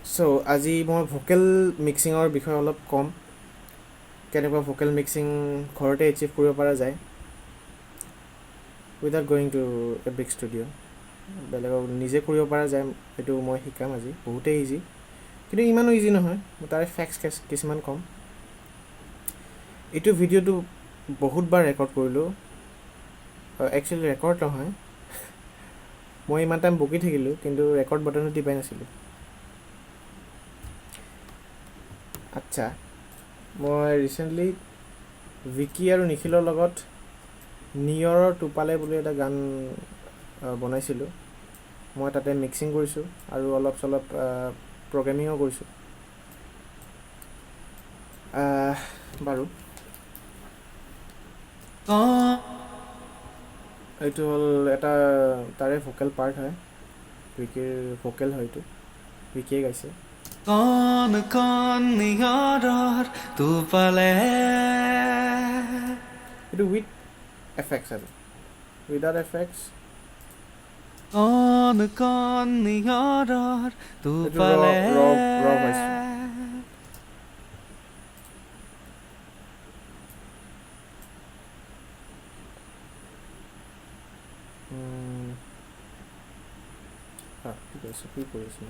চ' আজি মই ভোকেল মিক্সিঙৰ বিষয়ে অলপ ক'ম, কেনেকুৱা ভোকেল মিক্সিং ঘৰতে এচিভ কৰিব পৰা যায় without going to a big studio'. বেলেগক নিজে কৰিব পৰা যায়, সেইটো মই শিকাম আজি। বহুতেই ইজি, কিন্তু ইমানো ইজি নহয়। মই তাৰে ফেক্টছ কিছুমান ক'ম। এইটো ভিডিঅ'টো বহুতবাৰ ৰেকৰ্ড কৰিলোঁ। একচুৱেলি ৰেকৰ্ড নহয়, মই ইমান টাইম বকি থাকিলোঁ, কিন্তু ৰেকৰ্ড বাটনটো টিপাই নাছিলোঁ। আচ্ছা, মই ৰিচেণ্টলি ভিকি আৰু নিখিলৰ লগত নিয়ৰৰ টোপালে বুলি এটা গান বনাইছিলোঁ। মই তাতে মিক্সিং কৰিছোঁ আৰু অলপ চলপ প্ৰগ্ৰেমিঙো কৰিছোঁ। বাৰু, এইটো হ'ল এটা তাৰে ভোকেল পাৰ্ট হয়, ভিকিৰ ভোকেল হয় এইটো, ভিকিয়ে গাইছে। কণ কণ নিয়ৰৰ টোপালে এইটো উইথ এফেক্টছ আৰু উইদাউট এফেক্টছ কণ কণ নিয়ৰৰ এইটো টোপালে ৰ ভইচ। ঠিক আছে, কি কৰিছোঁ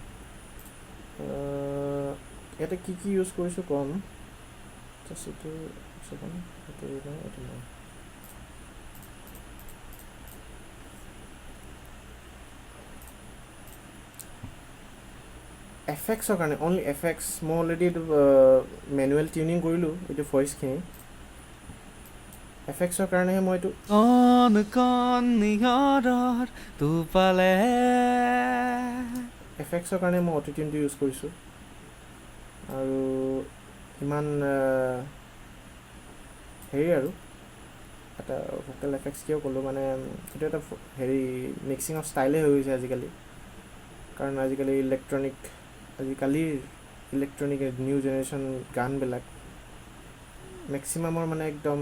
ইয়াতে কি ইউজ কৰিছোঁ ক'ম। জাষ্ট এইটো ছেকেণ্ড, এইটো নাই। এফেক্টছৰ কাৰণে অনলি এফেক্টছ। মই অলৰেডি এইটো মেনুৱেল টিউনিং কৰিলোঁ এইটো ভইচখিনি। এফেক্টছৰ কাৰণেহে মই এইটো কণ কণ নিয়ৰৰ টোপালে এফেক্টছৰ কাৰণে মই অটোটিউনটো ইউজ কৰিছোঁ। আৰু ইমান হেৰি আৰু এটা ভোকেল এফেক্টছ কিয় ক'লোঁ, মানে এইটো এটা হেৰি মিক্সিঙৰ ষ্টাইলেই হৈ গৈছে আজিকালি। কাৰণ আজিকালিৰ ইলেক্ট্ৰনিক নিউ জেনেৰেশ্যন গানবিলাক মেক্সিমামৰ মানে একদম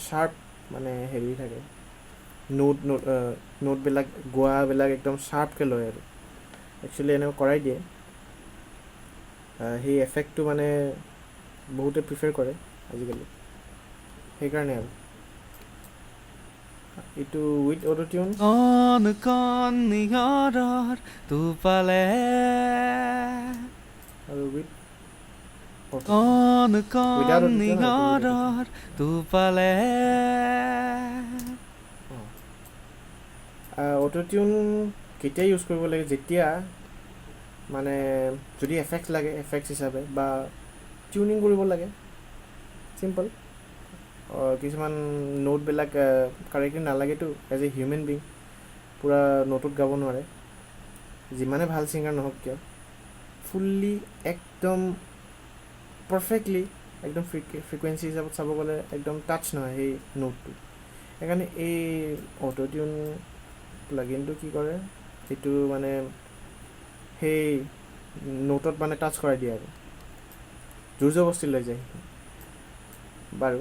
শ্বাৰ্প, মানে হেৰি থাকে, নোটবিলাক গোৱাবিলাক একদম শ্বাৰ্পকৈ লয় আৰু একচুৱেলি এনেকুৱা কৰাই দিয়ে। সেই এফেক্টটো মানে বহুতে প্ৰিফাৰ কৰে আজিকালি, সেইকাৰণে আৰু এইটো উইথ অটোটিউন কণ কণ নিয়ৰৰ টোপালে আৰু উইথ কণ উইদাউট কণ অটোটিউন আৰু এইটো উইথ অটোটিউন। নিয়ৰৰ টোপালে অটোটিউন কেতিয়া ইউজ কৰিব লাগে, যেতিয়া মানে যদি এফেক্টছ লাগে এফেক্টছ হিচাপে, বা টিউনিং কৰিব লাগে, চিম্পল। কিছুমান নোটবিলাক কাৰেক্টলি নালাগেতো, এজ এ হিউমেন বিং পূৰা নোটত গাব নোৱাৰে, যিমানে ভাল ছিংগাৰ নহওক কিয়। ফুল্লি একদম পাৰফেক্টলি একদম ফ্ৰিকুৱেঞ্চি হিচাপত চাব গ'লে একদম টাচ নহয় সেই নোটটো। সেইকাৰণে এই অটোটিউন প্লাগিনটো কি কৰে, সেইটো মানে সেই নোটত মানে টাচ কৰাই দিয়ে আৰু জোৰ জবস্তি লৈ যায়। বাৰু,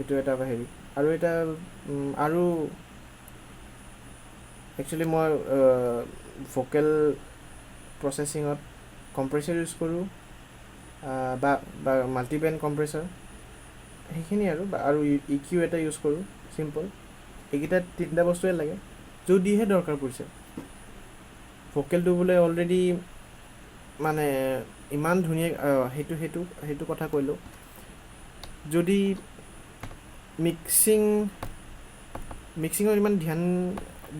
এইটো এটা হেৰি। আৰু এটা আৰু একচুৱেলি মই ভোকেল প্ৰচেছিঙত কম্প্ৰেছৰ ইউজ কৰোঁ, বা মাল্টিবেণ্ড কম্প্ৰেছৰ, সেইখিনি আৰু ইকিউ এটা ইউজ কৰোঁ, চিম্পল। এইকেইটা তিনিটা বস্তুৱে লাগে যদিহে দৰকাৰ পৰিছে। ভোকেলটো বোলে অলৰেডি মানে ইমান ধুনীয়া, সেইটো কথা কৈলোঁ। যদি মিক্সিঙত ইমান ধ্যান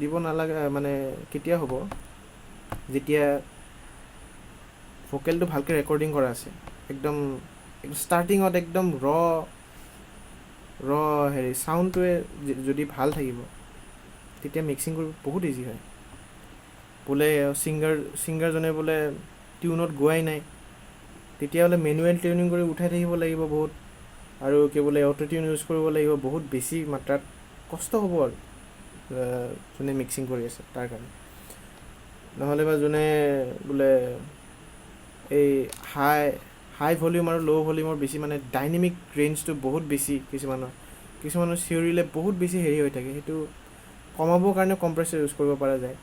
দিব নালাগে, মানে কেতিয়া হ'ব, যেতিয়া ভোকেলটো ভালকৈ ৰেকৰ্ডিং কৰা আছে, একদম ষ্টাৰ্টিঙত একদম হেৰি চাউণ্ডটোৱে যদি ভাল থাকিব, তেতিয়া মিক্সিং কৰিব বহুত ইজি হয়। বোলে ছিংগাৰজনে বোলে টিউনত গোৱাই নাই, তেতিয়াহ'লে মেনুৱেল টিউনিং কৰি উঠাই থাকিব লাগিব বহুত, আৰু কি বোলে অটোটিউন ইউজ কৰিব লাগিব বহুত বেছি মাত্ৰাত। কষ্ট হ'ব আৰু যোনে মিক্সিং কৰি আছে তাৰ কাৰণে। নহ'লে বা যোনে বোলে এই হাই ভলিউম আৰু ল' ভলিউমৰ বেছি, মানে ডাইনেমিক ৰেঞ্জটো বহুত বেছি, কিছুমানৰ চিঞৰিলে বহুত বেছি হেৰি হৈ থাকে, সেইটো কমাবৰ কাৰণে কম্প্ৰেছৰ ইউজ কৰিব পৰা যায়।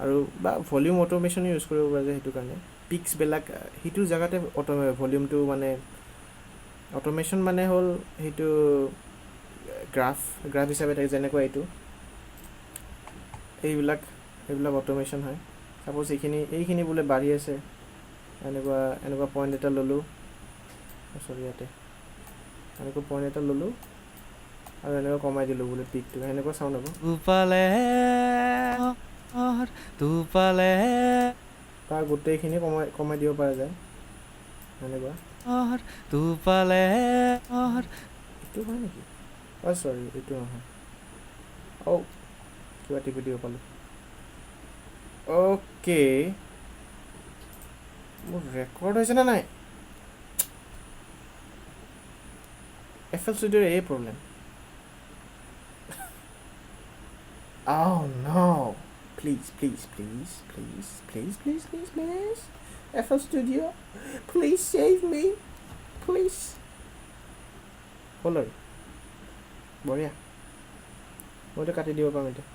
আৰু বা ভলিউম অট'মেশ্যন ইউজ কৰিব পৰা যায় সেইটো কাৰণে পিক্সবিলাক সেইটো জেগাতে ভলিউমটো মানে অট'মেশ্যন মানে হ'ল সেইটো গ্ৰাফ হিচাপে থাকে যেনেকুৱা এইবিলাক অট'মেশ্যন হয় ছাপ'জ এইখিনি বোলে বাঢ়ি আছে এনেকুৱা পইণ্ট এটা ল'লোঁ চৰি ইয়াতে এনেকুৱা পইণ্ট এটা ল'লোঁ আৰু এনেকুৱা কমাই দিলোঁ বোলে পিকটো সেনেকুৱা চাউণ্ড হ'ব तू पाले तू पाले তাৰ গোটেইখিনি কমাই দিব পৰা যায় সেনেকুৱা तू पाले এইটো হয় নেকি চৰি এইটো নহয় কিবা টিপি দিব পালোঁ অ'কে মোৰ ৰেকৰ্ড হৈছে নে নাই FL Studioৰ এই problem Oh no! Please. FL Studio, please save me. Please. হ'ল আৰু বঢ়িয়া মইতো কাটি দিব পাৰোঁ এতিয়া